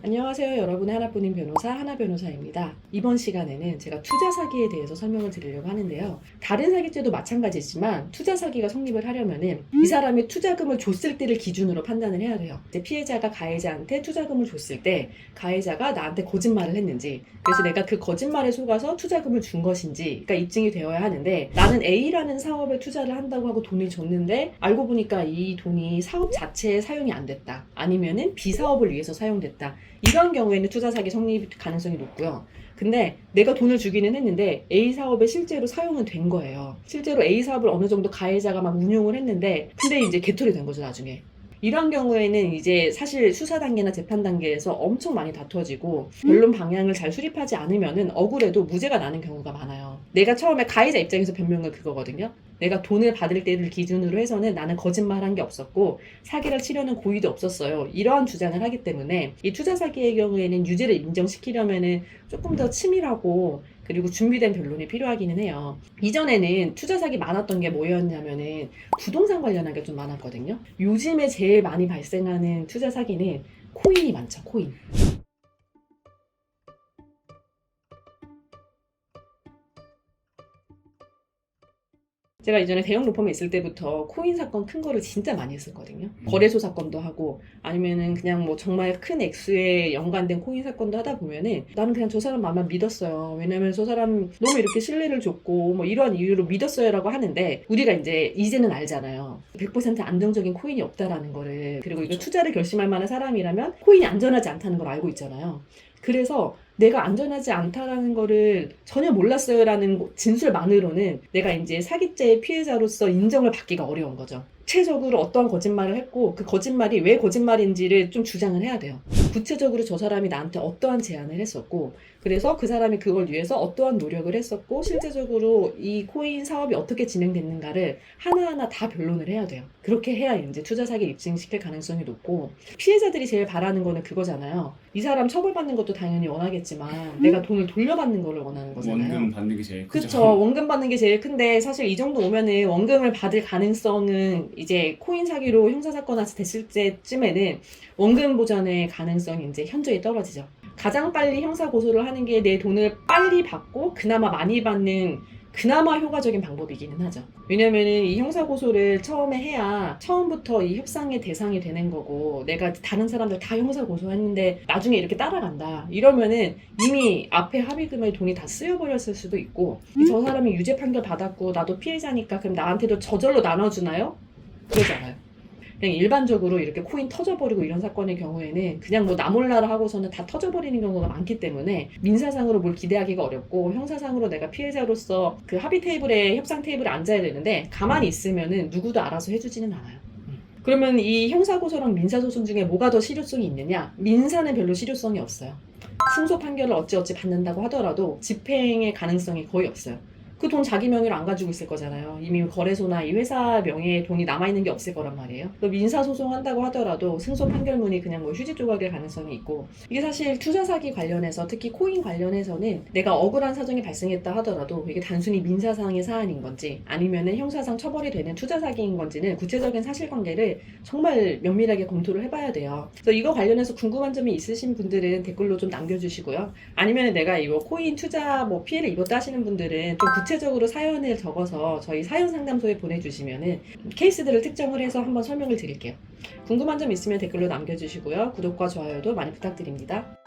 안녕하세요. 여러분의 하나뿐인 변호사 하나변호사입니다. 이번 시간에는 제가 투자 사기에 대해서 설명을 드리려고 하는데요. 다른 사기죄도 마찬가지지만 투자 사기가 성립을 하려면은 이 사람이 투자금을 줬을 때를 기준으로 판단을 해야 돼요. 이제 피해자가 가해자한테 투자금을 줬을 때 가해자가 나한테 거짓말을 했는지, 그래서 내가 그 거짓말에 속아서 투자금을 준 것인지가 입증이 되어야 하는데, 나는 A라는 사업에 투자를 한다고 하고 돈을 줬는데 알고 보니까 이 돈이 사업 자체에 사용이 안 됐다, 아니면은 B 사업을 위해서 사용됐다, 이런 경우에는 투자 사기 성립 가능성이 높고요. 근데 내가 돈을 주기는 했는데 A 사업에 실제로 사용은 된 거예요. 실제로 A 사업을 어느 정도 가해자가 막 운용을 했는데, 근데 이제 개털이 된 거죠, 나중에. 이런 경우에는 이제 사실 수사 단계나 재판 단계에서 엄청 많이 다투어지고 변론 방향을 잘 수립하지 않으면은 억울해도 무죄가 나는 경우가 많아요. 내가 처음에 가해자 입장에서 변명은 그거거든요. 내가 돈을 받을 때를 기준으로 해서는 나는 거짓말한 게 없었고 사기를 치려는 고의도 없었어요, 이러한 주장을 하기 때문에 이 투자 사기의 경우에는 유죄를 인정시키려면은 조금 더 치밀하고 그리고 준비된 변론이 필요하기는 해요. 이전에는 투자 사기 많았던 게 뭐였냐면은 부동산 관련한 게 좀 많았거든요. 요즘에 제일 많이 발생하는 투자 사기는 코인이 많죠, 코인. 제가 이전에 대형 로펌에 있을 때부터 코인 사건 큰 거를 진짜 많이 했었거든요. 거래소 사건도 하고 아니면은 그냥 뭐 정말 큰 액수에 연관된 코인 사건도 하다 보면은 나는 그냥 저 사람 말만 믿었어요. 왜냐면 저 사람 너무 이렇게 신뢰를 줬고 뭐 이러한 이유로 믿었어요라고 하는데, 우리가 이제는 알잖아요. 100% 안정적인 코인이 없다라는 거를. 그리고 이거 투자를 결심할 만한 사람이라면 코인이 안전하지 않다는 걸 알고 있잖아요. 그래서 내가 안전하지 않다라는 거를 전혀 몰랐어요라는 진술만으로는 내가 이제 사기죄의 피해자로서 인정을 받기가 어려운 거죠. 구체적으로 어떠한 거짓말을 했고 그 거짓말이 왜 거짓말인지를 좀 주장을 해야 돼요. 구체적으로 저 사람이 나한테 어떠한 제안을 했었고, 그래서 그 사람이 그걸 위해서 어떠한 노력을 했었고 실제적으로 이 코인 사업이 어떻게 진행됐는가를 하나하나 다 변론을 해야 돼요. 그렇게 해야 이제 투자 사기를 입증시킬 가능성이 높고, 피해자들이 제일 바라는 거는 그거잖아요. 이 사람 처벌받는 것도 당연히 원하겠지만 내가 돈을 돌려받는 거를 원하는 거잖아요. 원금 받는 게 제일 크죠. 그쵸. 원금 받는 게 제일 큰데, 사실 이 정도 오면은 원금을 받을 가능성은 이제 코인 사기로 형사사건 됐을 때쯤에는 원금 보전의 가능성이 이제 현저히 떨어지죠. 가장 빨리 형사 고소를 하는 게 내 돈을 빨리 받고 그나마 많이 받는 그나마 효과적인 방법이기는 하죠. 왜냐면은 이 형사고소를 처음에 해야 처음부터 이 협상의 대상이 되는 거고, 내가 다른 사람들 다 형사고소했는데 나중에 이렇게 따라간다 이러면은 이미 앞에 합의금의 돈이 다 쓰여버렸을 수도 있고, 저 사람이 유죄 판결 받았고 나도 피해자니까 그럼 나한테도 저절로 나눠주나요? 그러지 않아요. 그냥 일반적으로 이렇게 코인 터져버리고 이런 사건의 경우에는 그냥 뭐 나 몰라라 하고서는 다 터져버리는 경우가 많기 때문에 민사상으로 뭘 기대하기가 어렵고, 형사상으로 내가 피해자로서 그 합의 테이블에 협상 테이블에 앉아야 되는데 가만히 있으면은 누구도 알아서 해주지는 않아요. 그러면 이 형사고소랑 민사소송 중에 뭐가 더 실효성이 있느냐? 민사는 별로 실효성이 없어요. 승소 판결을 어찌어찌 받는다고 하더라도 집행의 가능성이 거의 없어요. 그 돈 자기 명의로 안 가지고 있을 거잖아요. 이미 거래소나 이 회사 명의에 돈이 남아있는 게 없을 거란 말이에요. 또 민사소송 한다고 하더라도 승소 판결문이 그냥 뭐 휴지 조각일 가능성이 있고, 이게 사실 투자 사기 관련해서 특히 코인 관련해서는 내가 억울한 사정이 발생했다 하더라도 이게 단순히 민사상의 사안인 건지 아니면은 형사상 처벌이 되는 투자 사기인 건지는 구체적인 사실관계를 정말 면밀하게 검토를 해봐야 돼요. 그래서 이거 관련해서 궁금한 점이 있으신 분들은 댓글로 좀 남겨주시고요. 아니면 내가 이거 코인 투자 뭐 피해를 입었다 하시는 분들은 좀 구체적으로 사연을 적어서 저희 사연 상담소에 보내주시면은 케이스들을 특정을 해서 한번 설명을 드릴게요. 궁금한 점 있으면 댓글로 남겨주시고요. 구독과 좋아요도 많이 부탁드립니다.